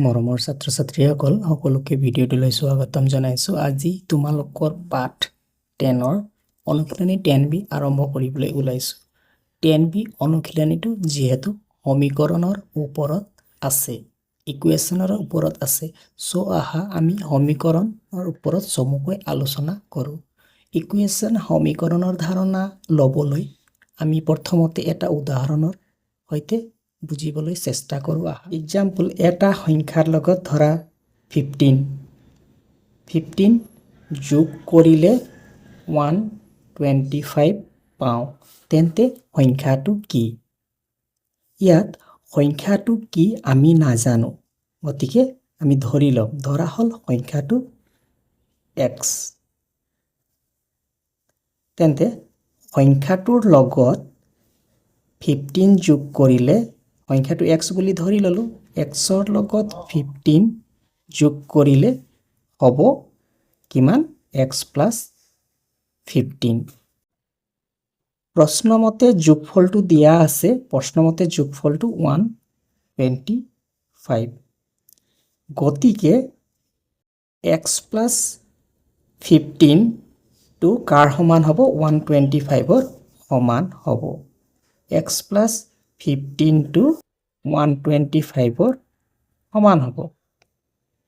মৰমৰ ছাত্ৰ ছাত্ৰীসকল সকলোকে ভিডিঅ'টোলৈ স্বাগতম জনাইছোঁ। আজি তোমালোকৰ পাঠ 10ৰ অনুশীলনী 10B আৰম্ভ কৰিবলৈ ওলাইছোঁ। 10B অনুশীলনীটো যিহেতু সমীকৰণৰ ওপৰত আছে, ইকুৱেশ্যনৰ ওপৰত আছে, আহা আমি সমীকৰণৰ ওপৰত চমুকৈ আলোচনা কৰোঁ। ইকুৱেশ্যন সমীকৰণৰ ধাৰণা ল'বলৈ আমি প্ৰথমতে এটা উদাহৰণৰ সৈতে বুজিবলৈ চেষ্টা কৰোঁ। এক্সাম্পল, এটা সংখ্যাৰ লগত ধৰা 15 যোগ কৰিলে 125 পাওঁ, তেন্তে সংখ্যাটো কি? ইয়াত সংখ্যাটো কি আমি নাজানো, গতিকে আমি ধৰি ল'ম, ধৰা হ'ল সংখ্যাটো x। তেন্তে সংখ্যাটোৰ লগত 15 যোগ কৰিলে সংখ্যাটো x বুলি ধৰি ল'লোঁ, xৰ লগত 15 যোগ কৰিলে হ'ব কিমান? x plus 15। প্ৰশ্নমতে যোগফলটো দিয়া আছে, প্ৰশ্নমতে যোগফলটো 125। গতিকে x plus 15 টো কাৰ সমান হ'ব? 125ৰ সমান হ'ব। x plus 15 টো 125ৰ সমান হ'ব।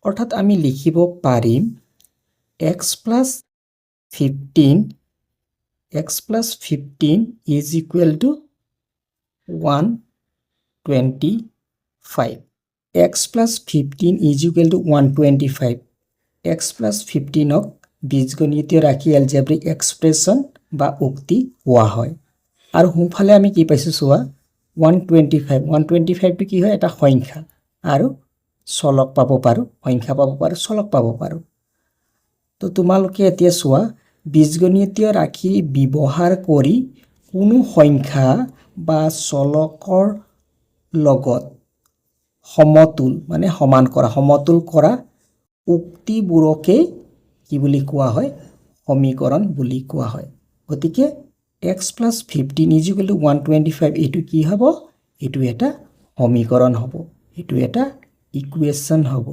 অৰ্থাৎ আমি লিখিব পাৰিম x plus 15 is equal to 125. x plus 15 is equal to 125. x plus 15ক বীজগণিতীয় ৰাশি এলজেব্ৰিক এক্সপ্ৰেছন বা উক্তি কোৱা হয়। আৰু সোঁফালে আমি কি পাইছোঁ চোৱা, 125টো কি হয়? এটা সংখ্যা, আৰু চলক পাব পাৰোঁ, সংখ্যা পাব পাৰোঁ, চলক পাব পাৰোঁ। তো তোমালোকে এতিয়া চোৱা, বীজগণিতীয় ৰাশি ব্যৱহাৰ কৰি কোনো সংখ্যা বা চলকৰ লগত সমতুল মানে সমান কৰা, সমতুল কৰা উক্তিবোৰকে কি বুলি কোৱা হয়? সমীকৰণ বুলি কোৱা হয়। গতিকে x plus 15 is equal to 125, এইটো কি হ'ব? এইটো এটা সমীকৰণ হ'ব, এইটো এটা ইকুৱেশ্যন হ'ব।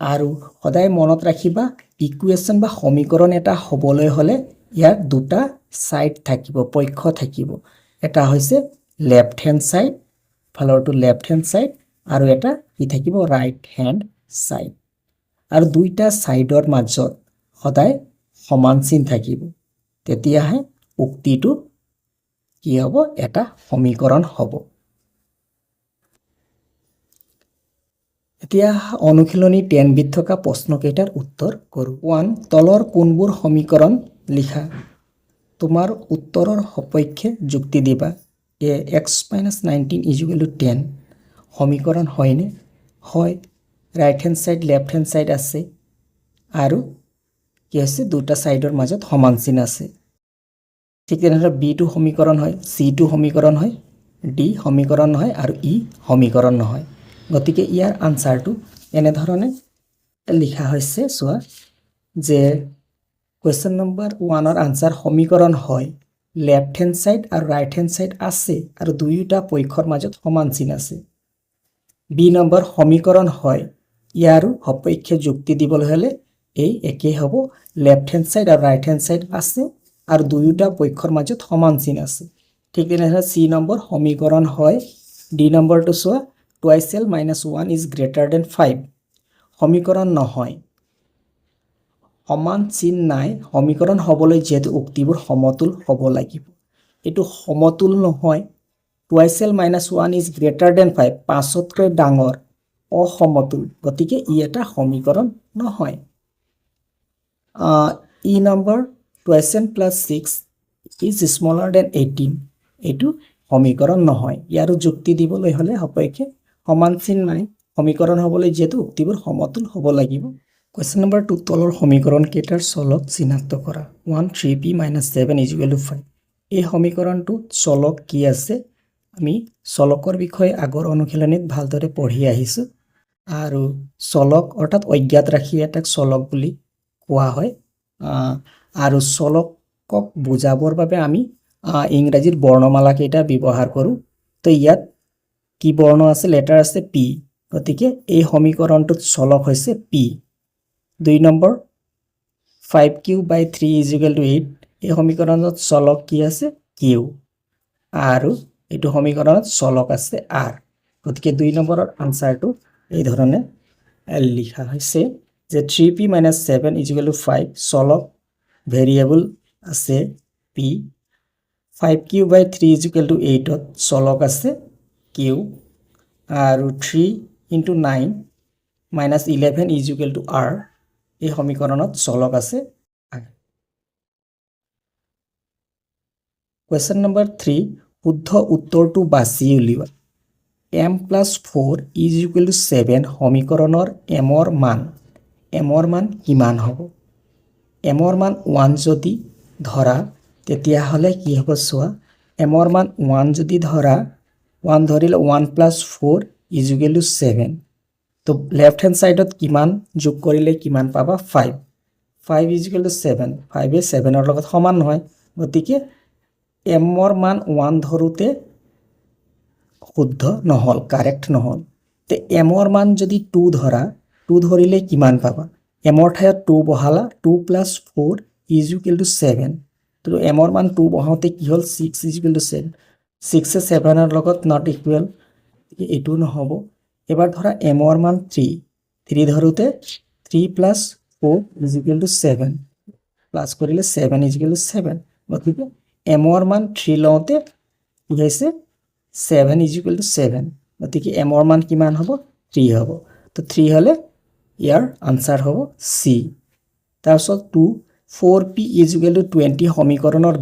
আৰু সদায় মনত ৰাখিবা, ইকুৱেশ্যন বা সমীকৰণ এটা হ'বলৈ হ'লে ইয়াৰ দুটা ছাইড থাকিব, পক্ষ থাকিব। এটা হৈছে লেফ্ট হেণ্ড ছাইড, ফালৰটো লেফ্ট হেণ্ড ছাইড, আৰু এটা কি থাকিব? Right hand side. আৰু দুইটা ছাইডৰ মাজত সদায় সমান চিন থাকিব, তেতিয়াহে উক্তিটো কি হ'ব? এটা সমীকৰণ হ'ব। এতিয়া অনুশীলনী 10Bত থকা প্ৰশ্নকেইটাৰ উত্তৰ কৰোঁ। 1. তলৰ কোনবোৰ সমীকৰণ লিখা? তোমাৰ উত্তৰৰ সপক্ষে যুক্তি দিবা। x minus 19 is equal to 10 সমীকৰণ হয়নে? হয়। Right hand side, left hand side আছে, আৰু কি আছে? দুটা ছাইডৰ মাজত সমান চিন আছে। ঠিক তেনেদৰে বিটো সমীকৰণ হয়, চিটো সমীকৰণ হয়, ডি সমীকৰণ নহয়, আৰু ই সমীকৰণ নহয়। গতিকে ইয়াৰ আনচাৰটো এনেধৰণে লিখা হৈছে, চোৱা যে কুৱেশ্যন নম্বৰ 1ৰ আনচাৰ সমীকৰণ হয়, লেফ্ট হেণ্ড ছাইড আৰু ৰাইট হেণ্ড ছাইড আছে, আৰু দুয়োটা পক্ষৰ মাজত সমান চিন আছে। বি নম্বৰ সমীকৰণ হয়, ইয়াৰো সপক্ষে যুক্তি দিবলৈ হ'লে এই একেই হ'ব, লেফ্ট হেণ্ড ছাইড আৰু ৰাইট হেণ্ড ছাইড আছে, আৰু দুয়োটা পক্ষৰ মাজত সমান চিন আছে। ঠিক তেনেদৰে চি নম্বৰ সমীকৰণ হয়, ডি নম্বৰটো চোৱা, 12l minus 1 is greater than 5 সমীকৰণ নহয়, সমান চিন নাই। সমীকৰণ হ'বলৈ যিহেতু উক্তিবোৰ সমতুল হ'ব লাগিব, এইটো সমতুল নহয়। 12l minus 1 is greater than 5 5তকৈ ডাঙৰ, অসমতুল, গতিকে ই এটা সমীকৰণ নহয়। ই number 12n plus 6 is smaller than 18 এইটো সমীকৰণ নহয়। ইয়াৰো যুক্তি দিবলৈ হ'লে সপক্ষে সমান চিন নাই, সমীকৰণ হ'বলৈ যিহেতু উক্তিবোৰ সমতুল হ'ব লাগিব। কুৱেশ্যন নম্বৰ 2, তলৰ সমীকৰণ কেইটাৰ চলক চিনাক্ত কৰা। 1 3p minus 7 is equal to 5 এই সমীকৰণটোত চলক কি আছে? আমি চলকৰ বিষয়ে আগৰ অনুশীলনীত ভালদৰে পঢ়ি আহিছোঁ, আৰু চলক অৰ্থাৎ অজ্ঞাত ৰাশি এটাক চলক বুলি কোৱা হয়। আৰু চলকক বুজাবৰ বাবে আমি ইংৰাজীৰ বৰ্ণমালা কেইটা ব্যৱহাৰ কৰোঁ। তো ইয়াত কি বৰ্ণ আছে লেটাৰ আছে পি গতিকে এই সমীকৰণটোত চলক হৈছে P 2 number 5q by 3 is equal to 8 এই সমীকৰণত চলক কি আছে q আৰু এইটো সমীকৰণত চলক আছে r গতিকে 2 নম্বৰৰ আনসাৰটো এই ধৰণে লিখা হৈছে যে 3p - 7 is equal to 5 চলক ভেৰিয়েবল আছে p 5q by 3 is equal to 8 ত চলক আছে q আৰু 3 into 9 minus 11 is equal to r এই সমীকৰণত চলক আছে r question number 3 শুদ্ধ উত্তৰটো বাছি উলিওৱা m plus 4 is equal to 7 সমীকৰণৰ m ৰ মান কিমান হ'ব m ৰ মান 1 যদি ধৰা তেতিয়া হলে কি হ'ব চোৱা m ৰ মান 1 যদি ধৰা 1 ধৰিলে 1 plus 4 is equal to 7 তো লেফট হ্যান্ড সাইডত কিমান যোগ কৰিলে কিমান পাবা 5 5 is equal to 7 5 এ 7 ৰ লগত সমান নহয় গতিকে m ৰ মান 1 ধৰোতে শুদ্ধ নহল কাৰেক্ট নহল তে m ৰ মান যদি 2 ধৰা 2 ধৰিলে কিমান পাবা m ৰ ঠাইত 2 বহালা 2 plus 4 is equal to 7 তো m ৰ মান 2 বহাওতে কি হল 6 is equal to 7 6 এ 7 ৰ লগত not equal এটো নহব এবাৰ ধৰা m ৰ মান 3 ধৰোতে 3 plus 4 is equal to 7 plus কৰিলে 7 is equal to 7 গতিকে m ৰ মান 3 লওঁতে কি হৈছে 7 is equal to 7 গতিকে m ৰ মান কিমান হ'ব 3 হ'ব তো 3 হলে ইয়াৰ আনসাৰ হ'ব c তাৰপিছত 2 4p is equal to 20 সমীকৰণৰ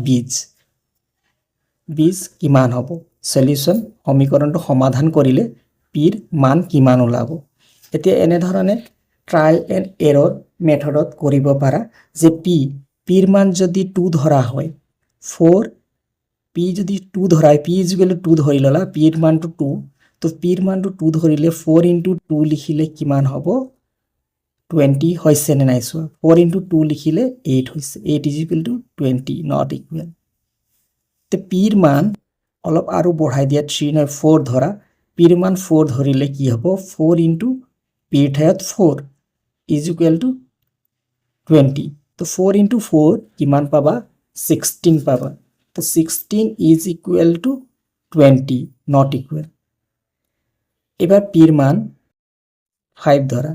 বীজ কিমান হ'ব সলিউশন সমীকৰণটো সমাধান কৰিলে p ৰ মান কিমান ওলাব এতিয়া এনে ধৰণে ট্ৰায়াল এণ্ড এৰৰ মেথডত কৰিব পাৰা যে p ৰ মান যদি 2 ধৰা হয় 4 p যদি 2 ধৰাই p is equal to 2 ধৰি ললা p ৰ মানটো 2 তো p ৰ মানটো 2 ধৰিলে 4 into 2 লিখিলে কিমান হ'ব 20 হৈছে নে নাই চোৱা 4 into 2 লিখিলে 8 হৈছে 8 is equal to 20 not equal তে p ৰ মান অলপ আৰু বঢ়াই দিয়া 3 নহয় 4 ধৰা p ৰ মান 4 ধৰিলে কি হ'ব 4 into p ৰ ঠাইত 4 is equal to 20 তো 4 into 4 কিমান পাবা 16 পাবা তো 16 is equal to 20 not equal এবার p ৰ মান 5 ধৰা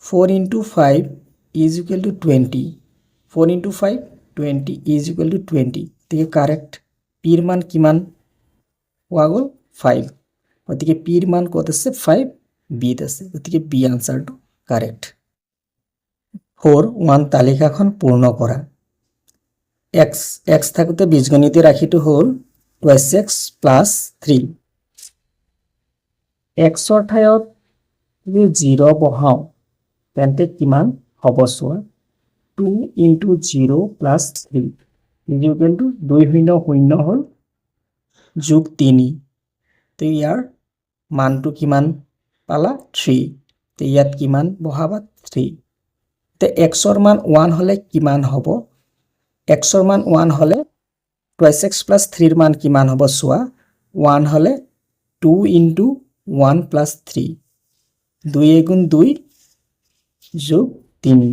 4 into 5 is equal to 20 4 into 5 20 is equal to 20 তো কারেক্ট p ৰ মান কিমান হোৱা গ'ল 5 গতিকে p ৰ মান কত আছে 5 b ত আছে গতিকে b আনসাৰটো কাৰেক্ট 4 1 তালিকাখন পূৰ্ণ কৰা x থাকোতে বীজগণিতীয় ৰাশিটো হ'ল 2x plus 3 x ৰ ঠাইত যদি 0 বহাও তেন্তে কিমান হ'ব চোৱা 2 into 0 plus 3 is equal to 2 0 হ'ল যোগ 3 তো ইয়াৰ মানটো কিমান পালা 3 তো ইয়াত কিমান বহাবা 3 তে x ৰ মান 1 হলে কিমান হ'ব x ৰ মান 1 হলে 2x plus 3 ৰ মান কিমান হ'ব চোৱা 1 হলে 2 into 1 plus 3 2 গুণ 2 যোগ 3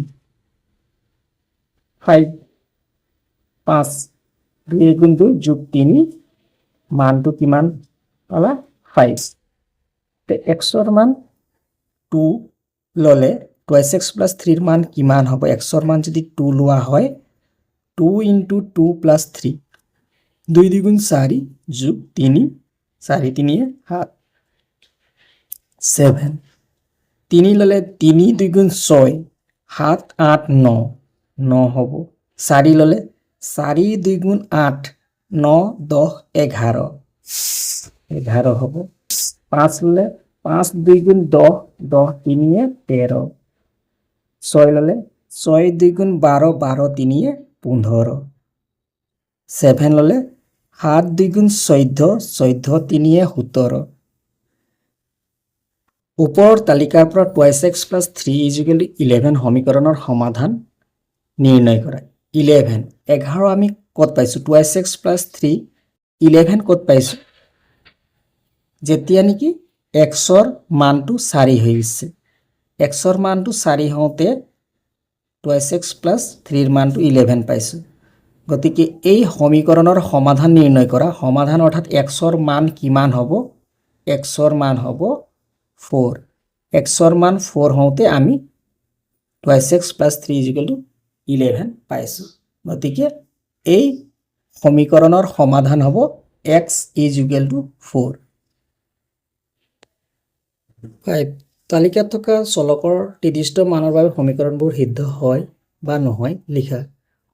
5 5 2 গুণ 2 যোগ 3 মানটো কিমান পালা 5 তে x ৰ মান 2 ললে 2x plus 3 ৰ মান কিমান হ'ব x ৰ মান যদি 2 লোৱা হয় 2 into 2 plus 3 2 দ্বিগুণ 4 যোগ 3 4 3 7 7 3 ললে 3 দ্বিগুণ 6 7 8 9 9 হ'ব 4 ললে 4 দ্বিগুণ 8 9 10 11 11 হ'ব 5 ললে 5 দ্বিগুণ 10 10 3 13 6 ললে 6 দ্বিগুণ 12 12 3 15 7 ললে 7 দ্বিগুণ 14 14 3 17 ওপৰৰ তালিকাৰ পৰা 2x plus 3 is equal to 11 সমীকৰণৰ সমাধান নিৰ্ণয় কৰা 11 11 আমি কত পাইছো 2x plus 3 11 কত পাইছো যেতিয়া নেকি এক্সৰ মানটো 4 হৈ গৈছে এক্সৰ মানটো 4 হওঁতে 2x প্লাছ 3ৰ মানটো 11 পাইছোঁ গতিকে এই সমীকৰণৰ সমাধান নিৰ্ণয় কৰা সমাধান অৰ্থাৎ এক্সৰ মান কিমান হ'ব এক্সৰ মান হ'ব 4 এক্সৰ মান 4 হওঁতে আমি 2x প্লাছ 3 11 পাইছোঁ গতিকে এই সমীকৰণৰ সমাধান হ'ব x 4 5 তালিকাত থকা চলকৰ নিৰ্দিষ্ট মানৰ বাবে সমীকৰণবোৰ সিদ্ধ হয় বা নহয় লিখা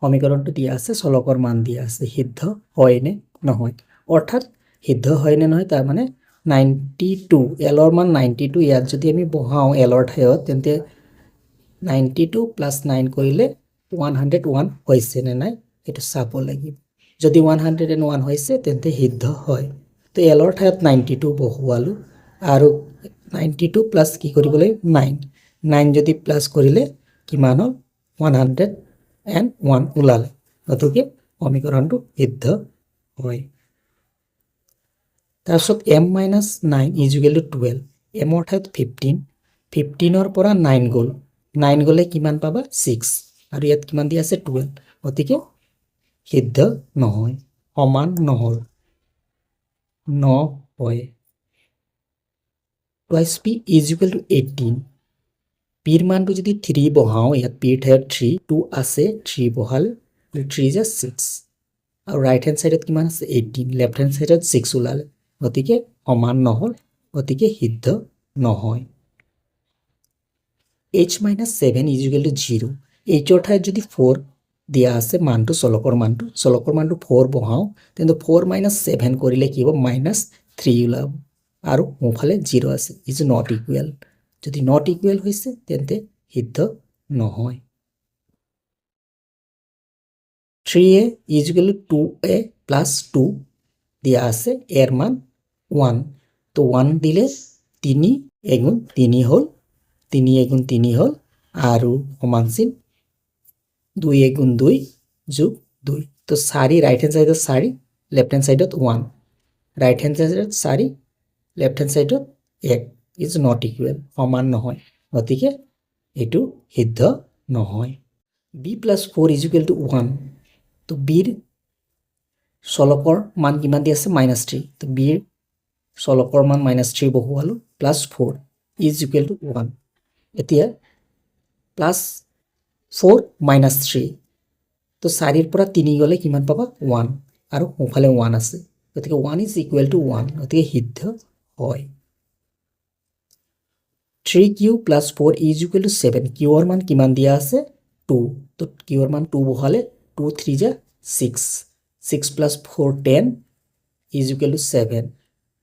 সমীকৰণটো দিয়া আছে চলকৰ মান দিয়া আছে সিদ্ধ হয় নে নহয় অৰ্থাৎ সিদ্ধ হয় নে নহয় তাৰ মানে 92 এলৰ মান 92 ইয়াত যদি আমি বহাও এলৰ ঠাইত তেন্তে 92 প্লাছ 9 কৰিলে 101 হৈছে নে নাই এটা চাব লাগিব যদি 101 হৈছে তেন্তে সিদ্ধ হয় তো এলৰ ঠাইত 92 বহুৱালো আৰু 92 প্লাছ কি কৰিবলৈ 9 9 যদি প্লাছ কৰিলে কিমান হ'ল 101 ওলালে গতিকে সমীকৰণটো সিদ্ধ হয় তাৰপিছত m - 9 = 12 m ৰ ঠাইত 15 15ৰ পৰা 9 গ'ল 9 গ'লে কিমান পাবা 6 আৰু ইয়াত কিমান দি আছে 12 গতিকে সিদ্ধ নহয় সমান নহল নহয় twice p = 18 p ৰ মানটো যদি 3 বহাও ইয়াত p ৰ ঠাইত 3 2 আছে 3 বহালে 3 = 6 আৰু ৰাইট হেণ্ড সাইডত কিমান আছে 18 লেফট হেণ্ড সাইডত 6 ওলালে গতিকে সমান নহল গতিকে সিদ্ধ নহয় h - 7 = 0 h ৰ ঠাইত যদি 4 দিয়া আছে মানটো চলকৰ মানটো 4 বহাও তেন্তে 4 - 7 কৰিলে কি হ'ব -3 ওলাব আৰু মোফালে 0 আছে ইজ নট ইকুৱেল যদি নট ইকুৱেল হৈছে তেন্তে সিদ্ধ নহয় 3a = 2a + 2 দিয়া আছে এর মান 1 তো 1 দিলে 3 এগুণ 3 হল 3 এগুণ 3 হল আৰু সমান চিন 2 এগুণ 2 যোগ 2 তো 4 রাইট হ্যান্ড সাইডত 4 লেফট হ্যান্ড সাইডত 1 রাইট হ্যান্ড সাইডত 4 লেফট হ্যান্ড সাইডত 1 ইজ নট ইকুৱেল সমান নহয় গতিকে এটো সিদ্ধ নহয় b + 4 = 1 তো b ৰ চলকৰ মান কিমান দি আছে -3 তো b ৰ চলকৰ মান -3 বহুৱালো +4 = 1 এতিয়া +4 - 3 তো 4 ৰ পৰা 3 গলে কিমান পাবা 1 আৰু ওফালে 1 আছে গতিকে 1 = 1 গতিকে সিদ্ধ হয় 3q + 4 = 7 q ৰ মান কিমান দিয়া আছে 2 তো q ৰ মান 2 বহালে 2 3 = 6 6 + 4 10 = 7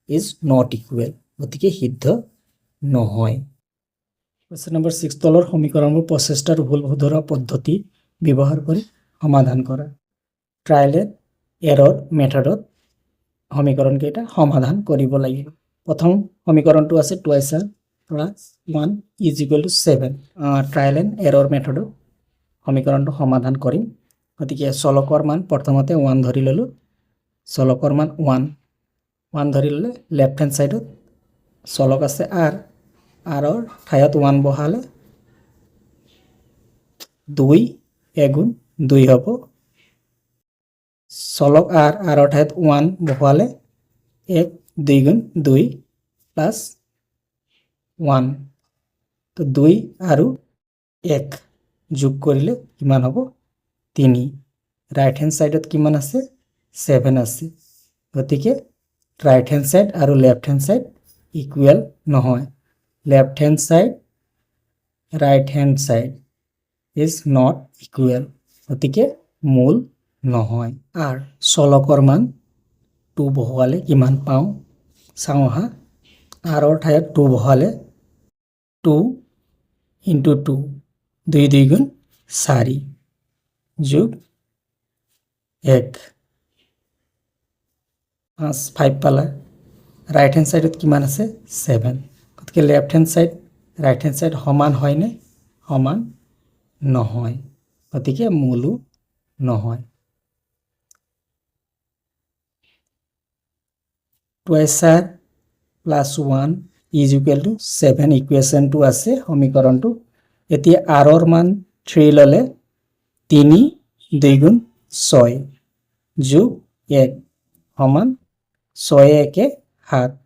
ইজ নট ইকুৱেল গতিকে সিদ্ধ নহয় কোৱেশ্চন নম্বৰ 6 তলৰ সমীকৰণবোৰ প্ৰচেষ্টাৰ ভুল শুধৰোৱা পদ্ধতি ব্যৱহাৰ কৰি সমাধান কৰা ট্ৰায়েল এণ্ড এৰৰ মেথডত সমীকৰণ কেইটা সমাধান কৰিব লাগিব প্ৰথম সমীকৰণটো আছে 2r + 1 = 7 ট্ৰায়েল এণ্ড এৰৰ মেথডত সমীকৰণটো সমাধান কৰিম গতিকে চলকৰ মান প্ৰথমতে 1 ধৰি ললো চলকৰ মান 1 ধৰি ললে লেফট হ্যান্ড সাইডত চলক আছে r ৰ ঠাইত 1 বহালে 2 এগুণ 2 হ'ব চলক r ৰ ঠাইত 1 বহালে 1 2 গুণ 2 প্লাস 1 তো 2 আৰু 1 যোগ কৰিলে কিমান হ'ব 3 রাইট হ্যান্ড সাইডত কিমান আছে 7 আছে গতিকে রাইট হ্যান্ড সাইড আৰু লেফট হ্যান্ড সাইড ইকুৱেল নহয় left hand side right hand side is not equal গতিকে মূল নহয় আর চলকৰ মান 2 বহালে কিমান পাও চাও হা r ৰ ঠাইত 2 বহালে 2 into 2 2 2 গুণ 4 যোগ 1 5 পালা রাইট হ্যান্ড সাইডত কিমান আছে 7 গতিকে left hand side right hand side সমান হয় নে সমান নহয় গতিকে মূলও নহয় twice r plus 1 is equal to 7 ইকুৱেশ্যনটো আছে সমীকৰণটো এতিয়া আৰৰ মান 3 ল'লে 3 2 গুণ 6 যোগ 1 সমান 6 1 7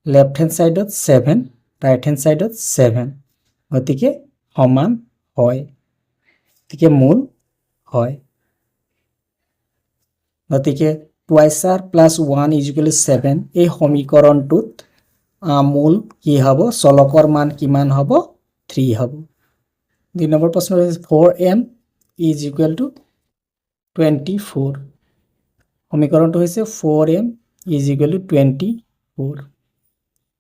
লেফ্ট হেণ্ড সাইডত 7 ৰাইট হেণ্ড সাইডত 7 গতিকে সমান হয় গতিকে মূল হয় গতিকে twice r plus 1 is equal to 7 এই সমীকৰণটোত মূল কি হ'ব চলকৰ মান কিমান হ'ব 3 হ'ব 2 নম্বৰ প্ৰশ্ন হৈছে 4m ইজ ইকুৱেল টু 24 সমীকৰণটো হৈছে 4m ইজ ইকুৱেল টু 24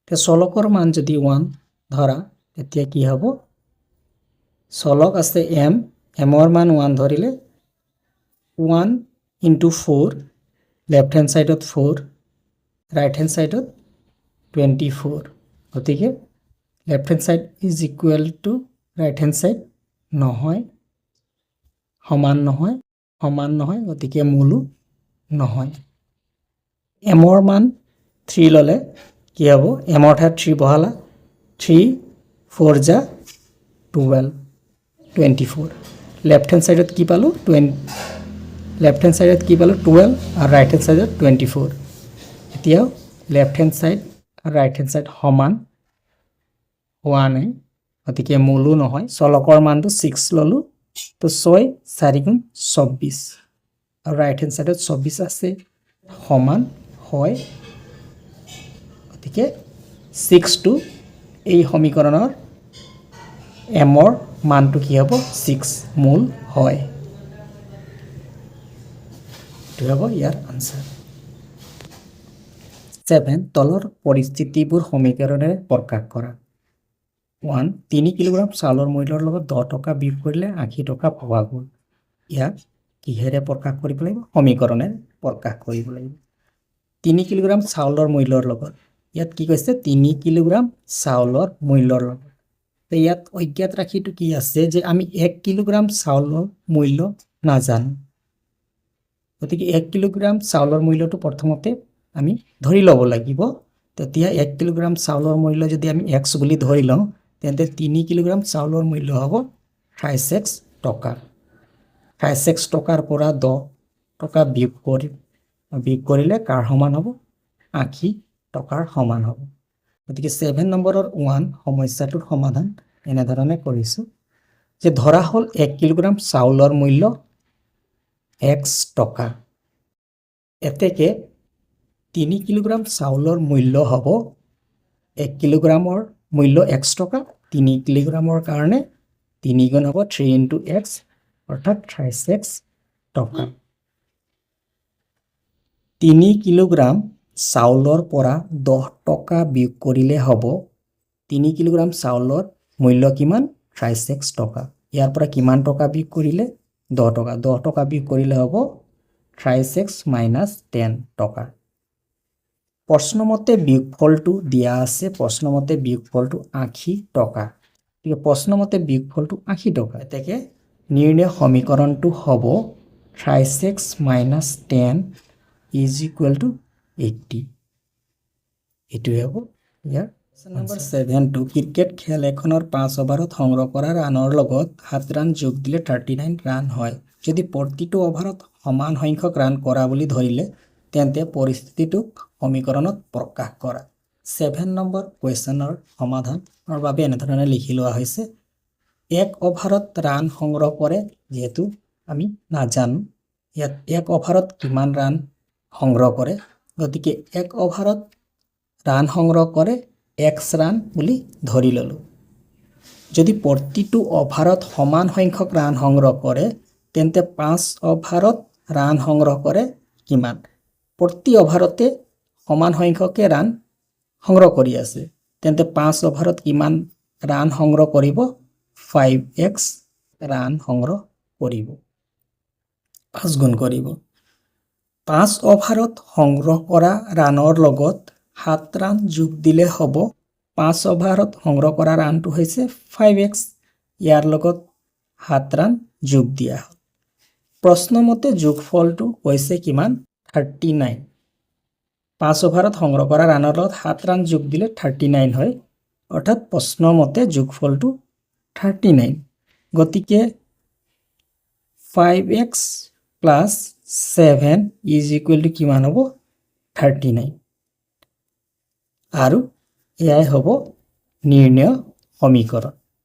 তে চলকৰ মান যদি 1 ধৰা তেতিয়া কি হ'ব চলক আছে m ৰ মান 1 ধৰিলে 1 into 4 left hand side of 4 right hand side of 24 গতিকে left hand side is equal to right hand side নহয় সমান নহয় গতিকে মূলো নহয় m ৰ মান 3 ললে কি হ'ব m ৰ ঠাইত 3 বহালা 3 4 যা 12 24 left hand side কি পালো 20 left hand side কি পালো 12 আর right hand side 24 এতিয়াও left hand side আর right hand side সমান হোৱা নাই গতিকে মূলো নহয় চলকৰ মানটো 6 ললো তো 6 4 গুণ 24 আর right hand side 24 আছে সমান হয় গতিকে 6 টু এই সমীকৰণৰ m ৰ মানটো কি হ'ব 6 মূল হয় to have ইয়াৰ আনসাৰ 7 তলৰ পৰিস্থিতিবোৰ সমীকৰণেৰে প্ৰকাশ কৰা 1 3 কিলোগ্ৰাম চাউলৰ মূল্যৰ লগত 10 টকা বিয়োগ কৰিলে 80 টকা পোৱা গ'ল ইয়াক কিহেৰে প্ৰকাশ কৰিব লাগিব সমীকৰণেৰে প্ৰকাশ কৰিব লাগিব 3 কিলোগ্ৰাম চাউলৰ মূল্যৰ লগত ইয়াত কি কৈছে 3 কিলোগ্ৰাম চাউলৰ মূল্যৰ লগত তো ইয়াত অজ্ঞাত ৰাখিটো কি আছে যে আমি 1 কিলোগ্ৰাম চাউলৰ মূল্য নাজানো গতিকে 1 কিলোগ্ৰাম চাউলৰ মূল্যটো প্ৰথমতে আমি ধৰি ল'ব লাগিব তেতিয়া 1 কিলোগ্ৰাম চাউলৰ মূল্য যদি আমি x বুলি ধৰি লওঁ তেন্তে 3 কিলোগ্ৰাম চাউলৰ মূল্য হ'ব 26 টকা 26 টকাৰ পৰা 10 টকা বিয়োগ কৰিলে কাৰ সমান হ'ব 80 টকাৰ সমান হ'ব গতিকে 7 নম্বৰৰ 1 সমস্যাটোৰ সমাধান এনেধৰণে কৰিছো যে ধৰা হ'ল 1 কিলোগ্ৰাম চাউলৰ মূল্য x টকা এতেকে 3 কিলোগ্ৰাম চাউলৰ মূল্য হ'ব 1 কিলোগ্ৰামৰ মূল্য x টকা 3 কিলোগ্ৰামৰ কাৰণে 3 গুণ হ'ব 3 into x অৰ্থাৎ 36 টকা 3 কিলোগ্ৰাম চাউলৰ পৰা 10 টকা বিয়োগ কৰিলে হ'ব 3 কিলোগ্ৰাম চাউলৰ মূল্য কিমান 36 টকা ইয়াৰ পৰা কিমান টকা বিয়োগ কৰিলে 10 টকা বিয়োগ কৰিলে হ'ব 36 minus 10 টকা প্ৰশ্নমতে বিয়োগফলটো দিয়া আছে প্ৰশ্নমতে বিয়োগফলটো 80 টকা ঠিক প্ৰশ্নমতে বিয়োগফলটো 80 টকা এতেকে নিৰ্ণয় সমীকৰণটো হ'ব 36 minus 10 is equal to 80 এটো হ'ব ইয়াৰ নম্বৰ 7 টু ক্ৰিকেট খেল এখনৰ 5 ওভাৰত সংগ্ৰহ কৰা ৰানৰ লগত 7 ৰান যোগ দিলে 39 ৰান হয় যদি প্ৰতিটো ওভাৰত সমান সংখ্যক ৰান কৰা বুলি ধৰিলে তেন্তে পৰিস্থিতিটোক সমীকৰণত প্ৰকাশ কৰা 7 নম্বৰ কোৱেশ্চনৰ সমাধানৰ বাবে এনেধৰণে লিখি লোৱা হৈছে এক ওভাৰত ৰান সংগ্ৰহ কৰে যেহেতু আমি নাজানো ইয়াত এক ওভাৰত কিমান ৰান সংগ্ৰহ কৰে গতিকে এক ওভাৰত ৰান সংগ্ৰহ কৰে x ৰান বুলি ধৰি ললো যদি প্ৰতিটো ওভাৰত সমান সংখ্যক ৰান সংগ্ৰহ কৰে তেন্তে 5 ওভাৰত ৰান সংগ্ৰহ কৰে কিমান প্ৰতি ওভাৰতে সমান সংখ্যকে ৰান সংগ্ৰহ কৰি আছে তেন্তে 5 ওভাৰত কিমান ৰান সংগ্ৰহ কৰিব 5x ৰান সংগ্ৰহ কৰিব 5 গুণ কৰিব 5 ওভাৰত সংগ্ৰহ কৰা ৰানৰ লগত 7 ৰান যোগ দিলে হ'ব 5 ওভাৰত সংগ্ৰহ কৰা ৰানটো হৈছে 5x ইয়াৰ লগত 7 ৰান যোগ দিয়া হ'ল প্ৰশ্নমতে যোগফলটো হৈছে কিমান 39 5 অভাৰত সংগ্ৰহ কৰা ৰানৰ লগত 7 ৰান যোগ দিলে 39 হয় অৰ্থাৎ প্ৰশ্ন মতে যোগফলটো 39 গতিকে 5x plus 7 is equal to কিমান হ'ব 39 আৰু এয়াই হ'ব নিৰ্ণয় সমীকৰণ